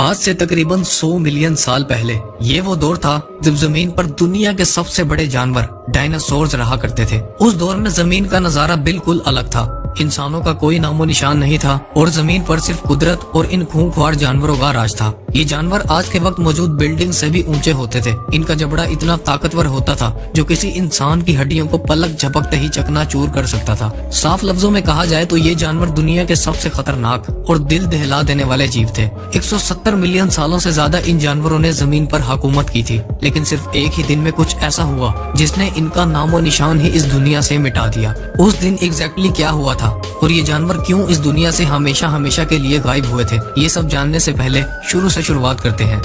आज से तकरीबन 100 मिलियन साल पहले ये वो दौर था जब जमीन पर दुनिया के सबसे बड़े जानवर डायनासोर्स रहा करते थे। उस दौर में जमीन का नजारा बिल्कुल अलग था। इंसानों का कोई नामो निशान नहीं था और जमीन पर सिर्फ कुदरत और इन खूंखार जानवरों का राज था। ये जानवर आज के वक्त मौजूद बिल्डिंग से भी ऊंचे होते थे। इनका जबड़ा इतना ताकतवर होता था जो किसी इंसान की हड्डियों को पलक झपकते ही चकनाचूर कर सकता था। साफ लफ्जों में कहा जाए तो ये जानवर दुनिया के सबसे खतरनाक और दिल दहला देने वाले जीव थे। 170 मिलियन सालों से ज्यादा इन जानवरों ने जमीन पर हुकूमत की थी, लेकिन सिर्फ एक ही दिन में कुछ ऐसा हुआ जिसने इनका नामो निशान ही इस दुनिया से मिटा दिया। उस दिन एग्जैक्टली क्या हुआ था और ये जानवर क्यों इस दुनिया से हमेशा हमेशा के लिए गायब हुए थे, ये सब जानने से पहले शुरुआत करते हैं।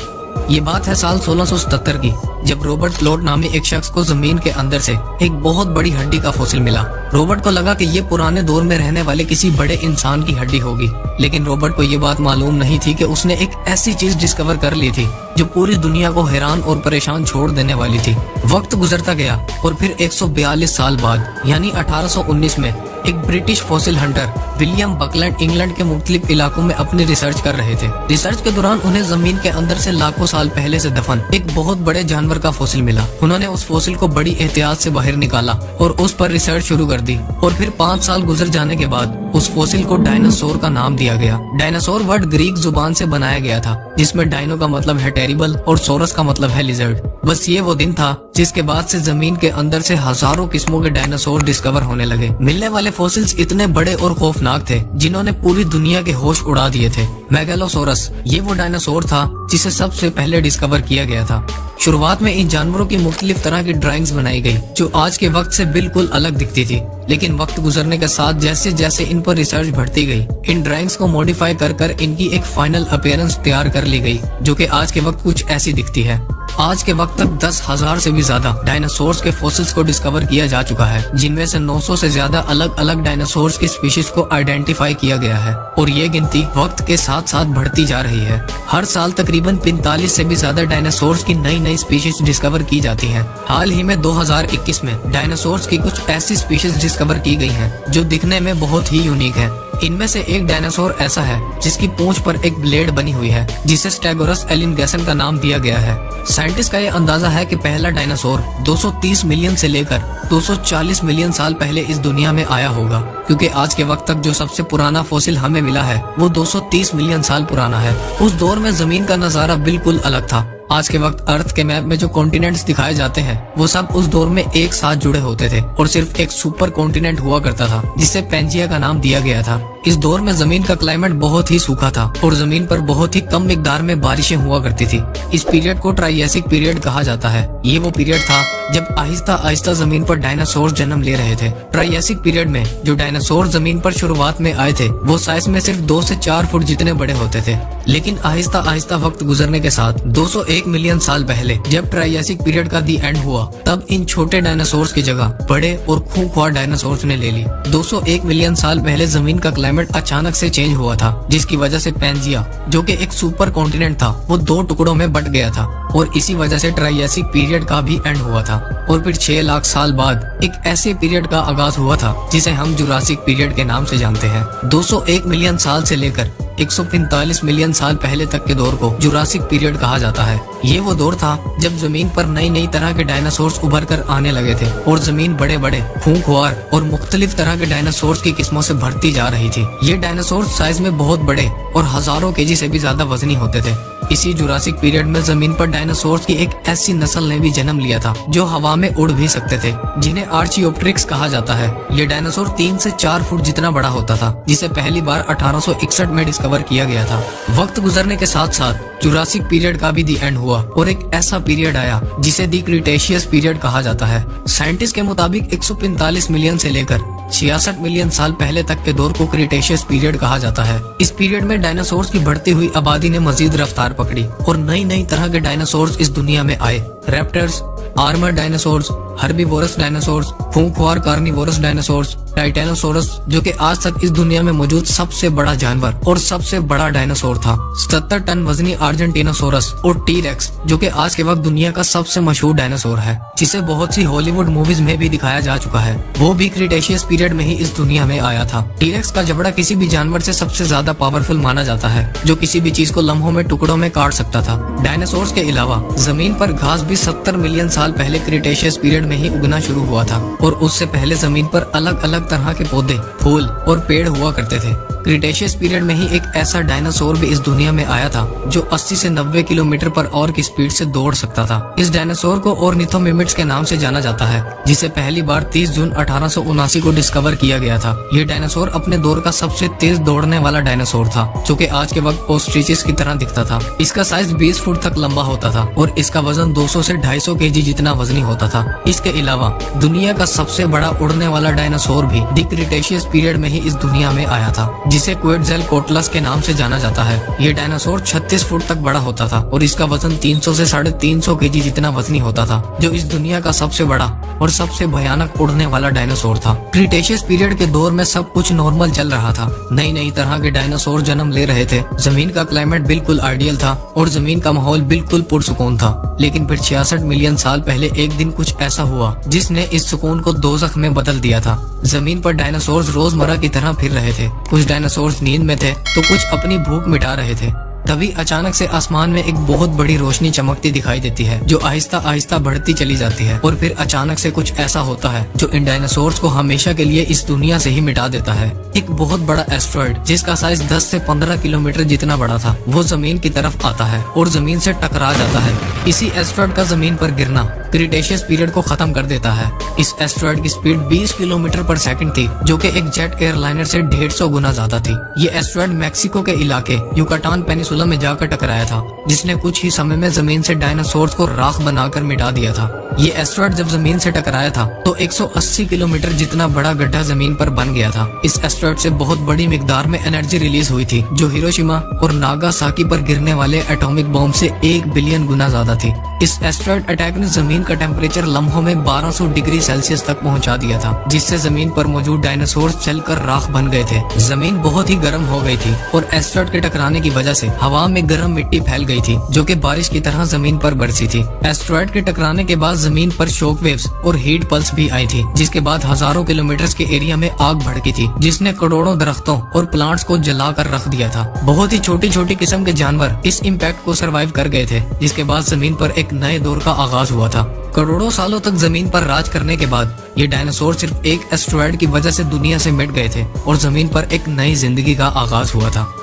ये बात है साल 1677 की, जब रॉबर्ट क्लॉड नामी एक शख्स को जमीन के अंदर से एक बहुत बड़ी हड्डी का फॉसिल मिला। रॉबर्ट को लगा कि ये पुराने दौर में रहने वाले किसी बड़े इंसान की हड्डी होगी, लेकिन रॉबर्ट को ये बात मालूम नहीं थी कि उसने एक ऐसी चीज डिस्कवर कर ली थी जो पूरी दुनिया को हैरान और परेशान छोड़ देने वाली थी। वक्त गुजरता गया और फिर 142 साल बाद यानी 1819 में एक British fossil Hunter William Buckland England के मुख्तलिफ इलाकों में अपनी रिसर्च कर रहे थे। रिसर्च के दौरान उन्हें जमीन के अंदर से लाखों साल पहले से दफन एक बहुत बड़े जानवर का फॉसिल मिला। उन्होंने उस फॉसिल को बड़ी एहतियात से बाहर निकाला और उस पर रिसर्च शुरू कर दी और फिर 5 साल गुजर जाने के बाद उस फॉसिल को डायनासोर का नाम दिया गया। डायनासोर वर्ड ग्रीक जुबान से बनाया गया था, जिसमें डायनो का मतलब है टेरिबल और सोरस का मतलब है लिजर्ड। बस ये वो दिन था जिसके बाद से जमीन के अंदर से हजारों किस्मों के डायनासोर डिस्कवर होने लगे। मिलने वाले फॉसिल्स इतने बड़े और खौफनाक थे जिन्होंने पूरी दुनिया के होश उड़ा दिए थे। मेगालोसोरस ये वो डायनासोर था जिसे सबसे पहले डिस्कवर किया गया था। शुरुआत में इन जानवरों की मुख्तलिफ तरह की ड्राइंग्स बनाई गई जो आज के वक्त से बिल्कुल अलग दिखती थी, लेकिन वक्त गुजरने के साथ जैसे जैसे इन पर रिसर्च बढ़ती गई, इन ड्राइंग्स को मॉडिफाई कर इनकी एक फाइनल अपीयरेंस तैयार कर ली गई जो कि आज के वक्त कुछ ऐसी दिखती है। आज के वक्त तक 10,000 से भी ज्यादा डायनासोर्स के फॉसिल्स को डिस्कवर किया जा चुका है, जिनमें से 900 से ज्यादा अलग अलग डायनासोर्स की स्पीशीज को आइडेंटिफाई किया गया है और ये गिनती वक्त के साथ साथ बढ़ती जा रही है। हर साल तकरीबन 45 से भी ज्यादा डायनासोर्स की नई नई स्पीशीज डिस्कवर की जाती हैं। हाल ही में 2021 में डायनासोर्स की कुछ ऐसी स्पीशीज डिस्कवर की गई हैं जो दिखने में बहुत ही यूनिक है। इनमें से एक डायनासोर ऐसा है जिसकी पूंछ पर एक ब्लेड बनी हुई है, जिसे स्टेगोरस एलिनगेसन का नाम दिया गया है। साइंटिस्ट का यह अंदाजा है कि पहला डायनासोर 230 मिलियन से लेकर 240 मिलियन साल पहले इस दुनिया में आया होगा, क्योंकि आज के वक्त तक जो सबसे पुराना फॉसिल हमें मिला है वो 230 मिलियन साल पुराना है। उस दौर में जमीन का नजारा बिल्कुल अलग था। आज के वक्त अर्थ के मैप में जो कॉन्टिनेंट्स दिखाए जाते हैं वो सब उस दौर में एक साथ जुड़े होते थे और सिर्फ एक सुपर कॉन्टिनेंट हुआ करता था जिसे पेंजिया का नाम दिया गया था। इस दौर में जमीन का क्लाइमेट बहुत ही सूखा था और जमीन पर बहुत ही कम मिकदार में बारिशें हुआ करती थी। इस पीरियड को ट्राइएसिक पीरियड कहा जाता है। ये वो पीरियड था जब आहिस्ता आहिस्ता जमीन पर डायनासोर जन्म ले रहे थे। ट्राइएसिक पीरियड में जो डायनासोर जमीन पर शुरुआत में आए थे वो साइज में सिर्फ 2 से 4 फुट जितने बड़े होते थे, लेकिन आहिस्ता आहिस्ता वक्त गुजरने के साथ 201 मिलियन साल पहले जब ट्राइएसिक पीरियड का दी एंड हुआ, तब इन छोटे डायनासोर्स की जगह बड़े और खूंखार डायनासोर्स ने ले ली। 201 मिलियन साल पहले जमीन का क्लाइमेट अचानक से चेंज हुआ था, जिसकी वजह से पेंजिया जो कि एक सुपर कॉन्टिनेंट था वो 2 टुकड़ों में बट गया था और इसी वजह से ट्राइएसिक पीरियड का भी एंड हुआ था। और फिर 6 लाख साल बाद एक ऐसे पीरियड का आगाज हुआ था जिसे हम जुरासिक पीरियड के नाम से जानते हैं। 201 मिलियन साल से लेकर 145 मिलियन साल पहले तक के दौर को जुरासिक पीरियड कहा जाता है। ये वो दौर था जब जमीन पर नई नई तरह के डायनासोर्स उभर कर आने लगे थे और जमीन बड़े बड़े खूंखार और मुख्तलिफ तरह के डायनासोर्स की किस्मों से भरती जा रही थी। ये डायनासोर साइज में बहुत बड़े और हजारों केजी से भी ज्यादा वजनी होते थे। इसी जुरासिक पीरियड में जमीन पर डायनासोर्स की एक ऐसी नस्ल ने भी जन्म लिया था जो हवा में उड़ भी सकते थे, जिन्हें आर्चियोप्टेरिक्स कहा जाता है। ये डायनासोर 3 से 4 फुट जितना बड़ा होता था, जिसे पहली बार 1861 में डिस्कवर किया गया था। वक्त गुजरने के साथ साथ जुरासिक पीरियड का भी दी एंड हुआ और एक ऐसा पीरियड आया जिसे दी क्रिटेशियस पीरियड कहा जाता है। साइंटिस्ट के मुताबिक 145 मिलियन से लेकर 66 मिलियन साल पहले तक के दौर को क्रिटेशियस पीरियड कहा जाता है। इस पीरियड में डायनासोर्स की बढ़ती हुई आबादी ने मजीद रफ्तार पकड़ी और नई नई तरह के डायनासोर्स इस दुनिया में आए। Raptors, armour dinosaurs, herbivorous dinosaurs, खूंखार कार्निवोरस डायनासोर्स, टाइटेनोसोरस, जो कि आज तक इस दुनिया में मौजूद सबसे बड़ा जानवर और सबसे बड़ा डायनासोर था। 77 टन वजनी अर्जेंटिनोसोरस और टी-रेक्स, जो कि आज के वक्त दुनिया का सबसे मशहूर डायनासोर है, जिसे बहुत सी हॉलीवुड मूवीज में भी दिखाया जा चुका है, वो भी क्रिटेशियस पीरियड में ही इस दुनिया में आया था। टी-रेक्स का जबड़ा किसी भी जानवर से सबसे ज्यादा पावरफुल माना जाता है, जो किसी भी चीज को लम्हों में टुकड़ों में काट सकता था। डायनासोर्स के अलावा जमीन पर घास भी 70 मिलियन साल पहले क्रिटेशियस पीरियड में ही उगना शुरू हुआ था, और उससे पहले जमीन पर अलग अलग तरह के पौधे, फूल और पेड़ हुआ करते थे। क्रिटेशियस पीरियड में ही एक ऐसा डायनासोर भी इस दुनिया में आया था जो 80 से 90 किलोमीटर पर आवर की स्पीड से दौड़ सकता था। इस डायनासोर को ऑर्निथोमिमिड्स के नाम से जाना जाता है, जिसे पहली बार 30 जून 1879 को डिस्कवर किया गया था। ये डायनासोर अपने दौर का सबसे तेज दौड़ने वाला डायनासोर था, जो कि आज के वक्त ऑस्ट्रिचेस की तरह दिखता था। इसका साइज 20 फुट तक लंबा होता था और इसका वजन 200 से 250 केजी जितना वजनी होता था। इसके अलावा दुनिया का सबसे बड़ा उड़ने वाला डायनासोर भी दी क्रिटेशियस पीरियड में ही इस दुनिया में आया था, जिसे क्वेटज़ेलकोट्लस के नाम से जाना जाता है। ये डायनासोर 36 फुट तक बड़ा होता था और इसका वजन 300 से 350 केजी जितना वजनी होता था, जो इस दुनिया का सबसे बड़ा और सबसे भयानक उड़ने वाला डायनासोर था। क्रिटेशियस पीरियड के दौर में सब कुछ नॉर्मल चल रहा था, नई नई तरह के डायनासोर जन्म ले रहे थे, जमीन का क्लाइमेट बिल्कुल आइडियल था और जमीन का माहौल बिल्कुल पुरसुकून था। लेकिन फिर 66 मिलियन साल पहले एक दिन कुछ ऐसा हुआ जिसने इस सुकून को दोज़ख में बदल दिया था। जमीन पर डायनासोर्स रोजमर्रा की तरह फिर रहे थे, कुछ डायनासोर्स नींद में थे तो कुछ अपनी भूख मिटा रहे थे। तभी अचानक से आसमान में एक बहुत बड़ी रोशनी चमकती दिखाई देती है, जो आहिस्ता आहिस्ता बढ़ती चली जाती है, और फिर अचानक से कुछ ऐसा होता है जो इन डायनासोर्स को हमेशा के लिए इस दुनिया से ही मिटा देता है। एक बहुत बड़ा एस्टेरॉयड जिसका साइज 10 से 15 किलोमीटर जितना बड़ा था, वो जमीन की तरफ आता है और जमीन से टकरा जाता है। इसी एस्टेरॉयड का जमीन पर गिरना क्रिटेशियस पीरियड को खत्म कर देता है। इस एस्टेरॉयड की स्पीड 20 किलोमीटर पर सेकंड थी, जो कि एक जेट एयरलाइनर से 150 गुना ज्यादा थी। ये एस्टेरॉयड मैक्सिको के इलाके युकाटान पेनिसुला में जाकर टकराया था, जिसने कुछ ही समय में जमीन से डायनासोर्स को राख बनाकर मिटा दिया था। ये एस्टेरॉयड जब जमीन से टकराया था तो 180 किलोमीटर जितना बड़ा गड्ढा जमीन पर बन गया था। इस एस्टेरॉयड से बहुत बड़ी मिकदार में एनर्जी रिलीज हुई थी, जो हिरोशिमा और नागासाकी पर गिरने वाले एटॉमिक बॉम्ब से 1 बिलियन गुना ज्यादा थी। इस एस्टेरॉयड अटैक ने जमीन का टेम्परेचर लम्हों में 1200 डिग्री सेल्सियस तक पहुंचा दिया था, जिससे जमीन पर मौजूद डायनासोर्स जलकर राख बन गए थे। जमीन बहुत ही गर्म हो गई थी और एस्टेरॉयड के टकराने की वजह से हवा में गर्म मिट्टी फैल गई थी, जो कि बारिश की तरह जमीन पर बरसी थी। एस्टेरॉयड के टकराने के बाद जमीन पर शॉक वेव्स और हीट पल्स भी आई थी, जिसके बाद हजारों किलोमीटर के एरिया में आग भड़की थी, जिसने करोड़ों दरख्तों और प्लांट्स को जलाकर रख दिया था। बहुत ही छोटी छोटी किस्म के जानवर इस इम्पैक्ट को सरवाइव कर गए थे, जिसके बाद जमीन पर एक नए दौर का आगाज हुआ था। करोड़ों सालों तक जमीन पर राज करने के बाद ये डायनासोर सिर्फ एक एस्टेरॉयड की वजह से दुनिया से मिट गए थे और जमीन पर एक नई जिंदगी का आगाज हुआ था।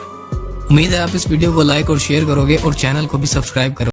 उम्मीद है आप इस वीडियो को लाइक और शेयर करोगे और चैनल को भी सब्सक्राइब करोगे।